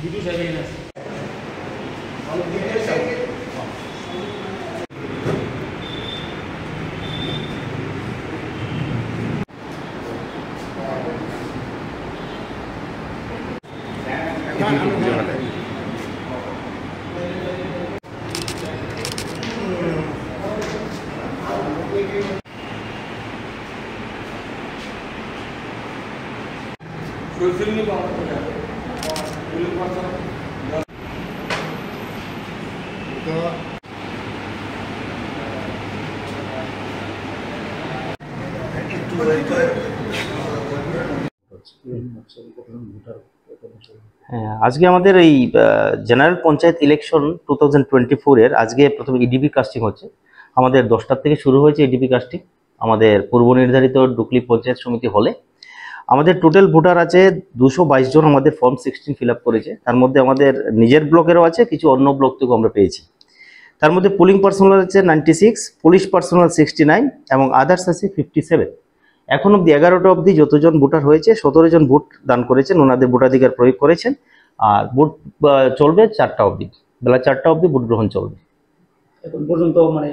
Video cycle আছে fulfill power हो जाता है fulfill पार्ट হ্যাঁ, আজকে আমাদের এই জেনারেল পঞ্চায়েত ইলেকশন 2024 এর আজকে প্রথমে ইডিপি কাস্টিং হচ্ছে। আমাদের 10টার থেকে শুরু হয়েছে ইডিপি কাস্টিং আমাদের পূর্ব নির্ধারিত ডুকলি পঞ্চায়েত সমিতি হলে। আমাদের টোটাল ভোটার আছে 222 জন। আমাদের ফর্ম 16 ফিল আপ করেছে। তার মধ্যে আমাদের নিজের ব্লকেরও আছে, কিছু অন্য ব্লক থেকেও আমরা পেয়েছি। তার মধ্যে পোলিং পার্সোনাল আছে 96, পুলিশ পার্সোনাল 69 এবং আদার্স আছে 57। এখন অবধি 11টা অবধি যতজন ভোটার হয়েছে 17 জন ভোট দান করেছেন, ওনাদের ভোটাধিকার প্রয়োগ করেছেন। আর ভোট চলবে 4টা অবধি, বেলা 4টা অবধি ভোট গ্রহণ চলবে। এখন পর্যন্ত মানে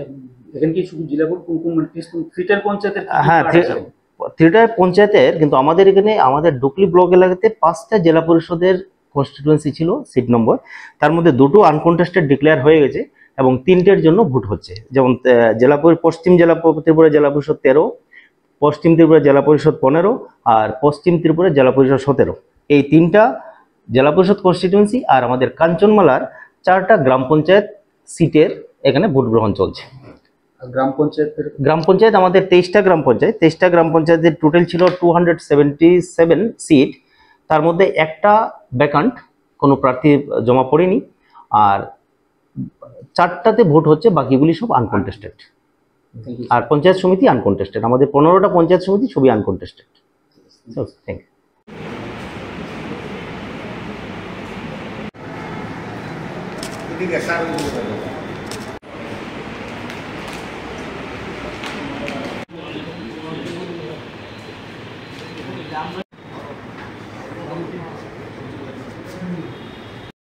এখানে কি শুধু জেলা ভোট কোন মানে থ্রিটার পঞ্চায়েতের? হ্যাঁ, থ্রিটার পঞ্চায়েতের, কিন্তু আমাদের এখানে আমাদের ডুকলি ব্লক এলাকাতে 5টা জেলা পরিষদের কনস্টিটুয়েন্সি ছিল সিট নম্বর। তার মধ্যে 2টো আনকন্টেস্টেড ডিক্লেয়ার হয়ে গেছে এবং 3টের জন্য ভোট হচ্ছে। যেমন পশ্চিম ত্রিপুরা জেলা পরিষদ 13, পশ্চিম ত্রিপুরা জেলা পরিষদ 15 আর পশ্চিম ত্রিপুরা জেলা পরিষদ 17। এই 3টা জেলা পরিষদ কনস্টিটুয়েন্সি আর আমাদের কাঞ্চনমালার 4টা গ্রাম পঞ্চায়েত সিটের এখানে ভোট গ্রহণ চলছে। গ্রাম পঞ্চায়েত আমাদের 23টা গ্রাম পঞ্চায়েত। 23টা গ্রাম পঞ্চায়েতের টোটাল ছিল 277 সিট। তার মধ্যে একটা ভ্যাকান্ট, কোনো প্রার্থী জমা পড়েনি। আর 4টাতে ভোট হচ্ছে, বাকিগুলি সব আনকন্টেস্টেড। আর পঞ্চায়েত সমিতি আনকন্টেস্টেড। আমাদের 15টা পঞ্চায়েত সমিতি সবই আনকন্টেস্টেড। Thank you.